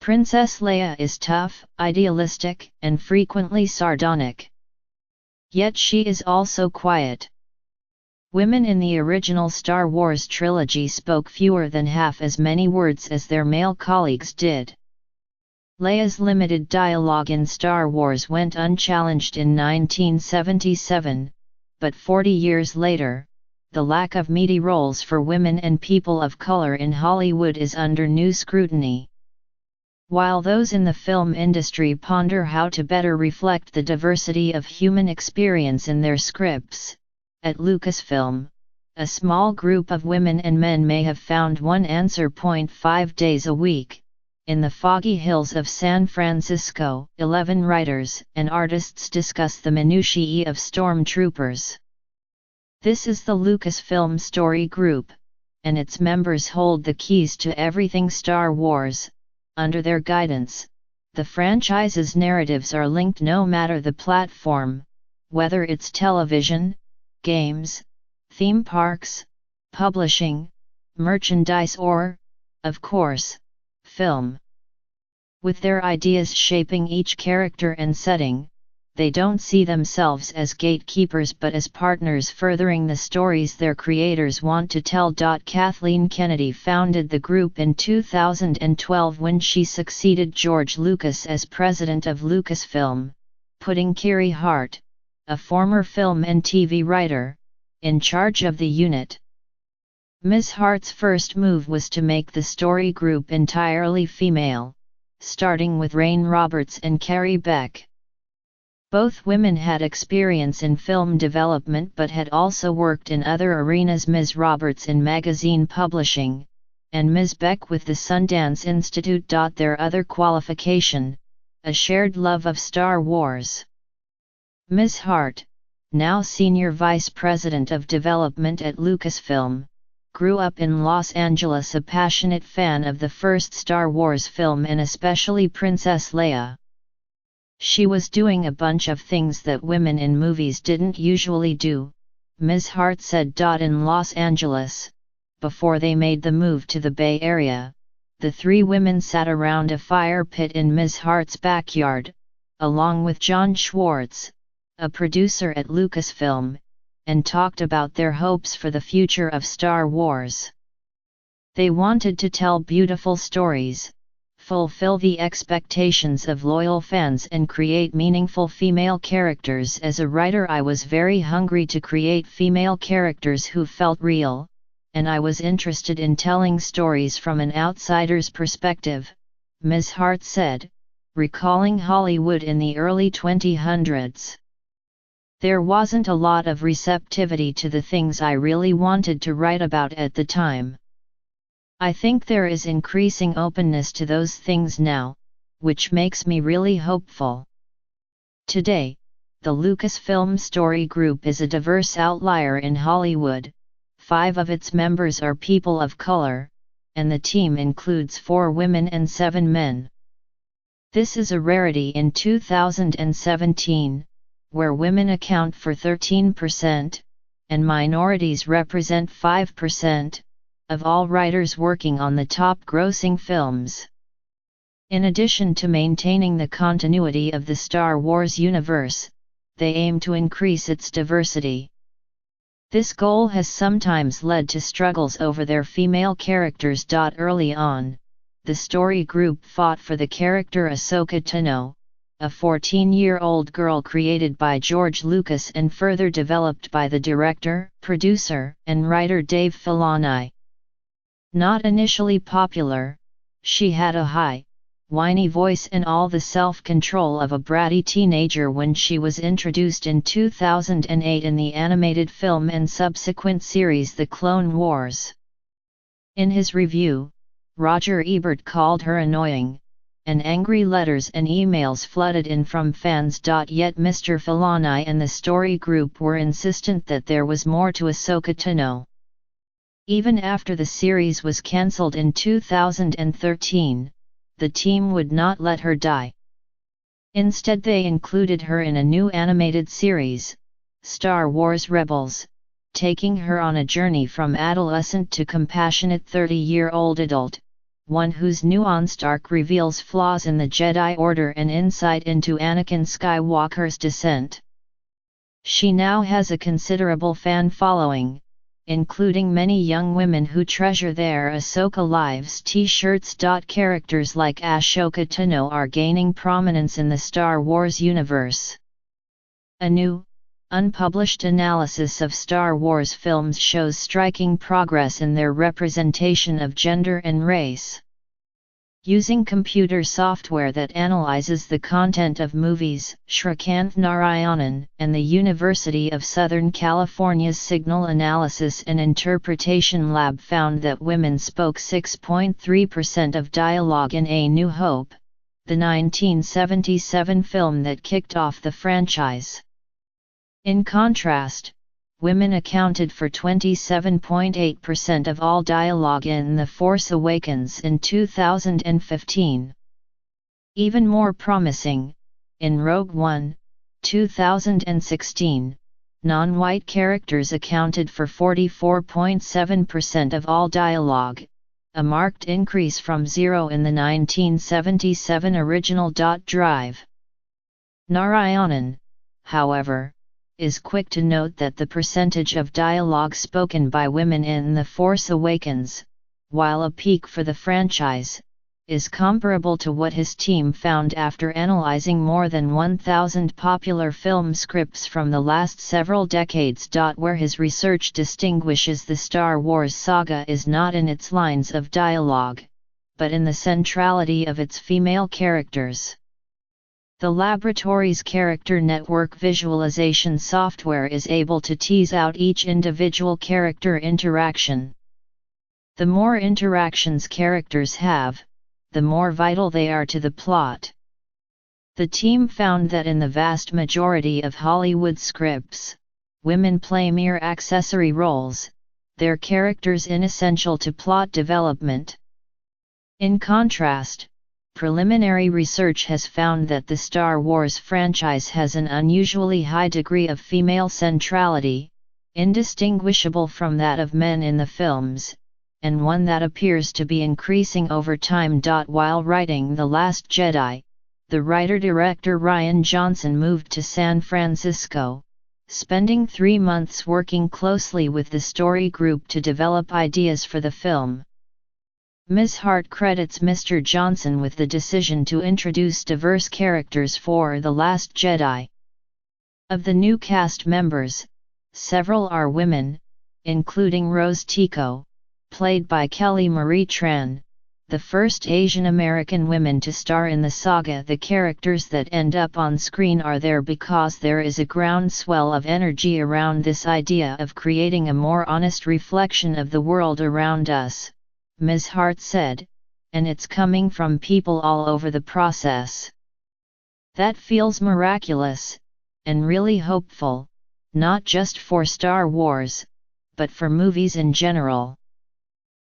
Princess Leia is tough, idealistic, and frequently sardonic. Yet she is also quiet. Women in the original Star Wars trilogy spoke fewer than half as many words as their male colleagues did. Leia's limited dialogue in Star Wars went unchallenged in 1977, but 40 years later, the lack of meaty roles for women and people of color in Hollywood is under new scrutiny. While those in the film industry ponder how to better reflect the diversity of human experience in their scripts, at Lucasfilm, a small group of women and men may have found one answer: 5 days a week. In the foggy hills of San Francisco, 11 writers and artists discuss the minutiae of stormtroopers. This is the Lucasfilm Story Group, and its members hold the keys to everything Star Wars. Under their guidance, the franchise's narratives are linked no matter the platform, whether it's television, games, theme parks, publishing, merchandise or, of course, film. With their ideas shaping each character and setting, they don't see themselves as gatekeepers but as partners furthering the stories their creators want to tell. Kathleen Kennedy founded the group in 2012 when she succeeded George Lucas as president of Lucasfilm, putting Kiri Hart, a former film and TV writer, in charge of the unit. Ms. Hart's first move was to make the story group entirely female, starting with Rain Roberts and Carrie Beck. Both women had experience in film development but had also worked in other arenas, Ms. Roberts in magazine publishing, and Ms. Beck with the Sundance Institute. Their other qualification, a shared love of Star Wars. Ms. Hart, now Senior Vice President of Development at Lucasfilm, grew up in Los Angeles, a passionate fan of the first Star Wars film and especially Princess Leia. She was doing a bunch of things that women in movies didn't usually do, Ms. Hart said. In Los Angeles, before they made the move to the Bay Area, the three women sat around a fire pit in Ms. Hart's backyard, along with John Schwartz, a producer at Lucasfilm, and talked about their hopes for the future of Star Wars. They wanted to tell beautiful stories, fulfill the expectations of loyal fans and create meaningful female characters. As a writer, I was very hungry to create female characters who felt real, and I was interested in telling stories from an outsider's perspective, Ms. Hart said, recalling Hollywood in the early 2000s. There wasn't a lot of receptivity to the things I really wanted to write about at the time. I think there is increasing openness to those things now, which makes me really hopeful. Today, the Lucasfilm Story Group is a diverse outlier in Hollywood. 5 of its members are people of color, and the team includes 4 women and 7 men. This is a rarity in 2017, where women account for 13%, and minorities represent 5%, of all writers working on the top-grossing films. In addition to maintaining the continuity of the Star Wars universe, they aim to increase its diversity. This goal has sometimes led to struggles over their female characters. Early on, the story group fought for the character Ahsoka Tano, a 14-year-old girl created by George Lucas and further developed by the director, producer, and writer Dave Filoni. Not initially popular, she had a high, whiny voice and all the self-control of a bratty teenager when she was introduced in 2008 in the animated film and subsequent series The Clone Wars. In his review, Roger Ebert called her annoying, and angry letters and emails flooded in from fans. Yet Mr. Filoni and the story group were insistent that there was more to Ahsoka Tano. Even after the series was cancelled in 2013, the team would not let her die. Instead, they included her in a new animated series, Star Wars Rebels, taking her on a journey from adolescent to compassionate 30-year-old adult, one whose nuanced arc reveals flaws in the Jedi Order and insight into Anakin Skywalker's descent. She now has a considerable fan following, including many young women who treasure their Ahsoka Lives t-shirts. Characters like Ashoka Tano are gaining prominence in the Star Wars universe. A new, unpublished analysis of Star Wars films shows striking progress in their representation of gender and race. Using computer software that analyzes the content of movies, Shrikant Narayanan and the University of Southern California's Signal Analysis and Interpretation Lab found that women spoke 6.3% of dialogue in A New Hope, the 1977 film that kicked off the franchise. In contrast, women accounted for 27.8% of all dialogue in The Force Awakens in 2015. Even more promising, in Rogue One, 2016, non-white characters accounted for 44.7% of all dialogue, a marked increase from zero in the 1977 original. Drive. Narayanan, however, is quick to note that the percentage of dialogue spoken by women in The Force Awakens, while a peak for the franchise, is comparable to what his team found after analyzing more than 1,000 popular film scripts from the last several decades. Where his research distinguishes the Star Wars saga is not in its lines of dialogue, but in the centrality of its female characters. The laboratory's character network visualization software is able to tease out each individual character interaction. The more interactions characters have, the more vital they are to the plot. The team found that in the vast majority of Hollywood scripts, women play mere accessory roles, their characters inessential to plot development. In contrast, preliminary research has found that the Star Wars franchise has an unusually high degree of female centrality, indistinguishable from that of men in the films, and one that appears to be increasing over time. While writing The Last Jedi, the writer-director Rian Johnson moved to San Francisco, spending 3 months working closely with the story group to develop ideas for the film. Ms. Hart credits Mr. Johnson with the decision to introduce diverse characters for The Last Jedi. Of the new cast members, several are women, including Rose Tico, played by Kelly Marie Tran, the first Asian American women to star in the saga. The characters that end up on screen are there because there is a groundswell of energy around this idea of creating a more honest reflection of the world around us, Ms. Hart said, and it's coming from people all over the process. That feels miraculous, and really hopeful, not just for Star Wars, but for movies in general.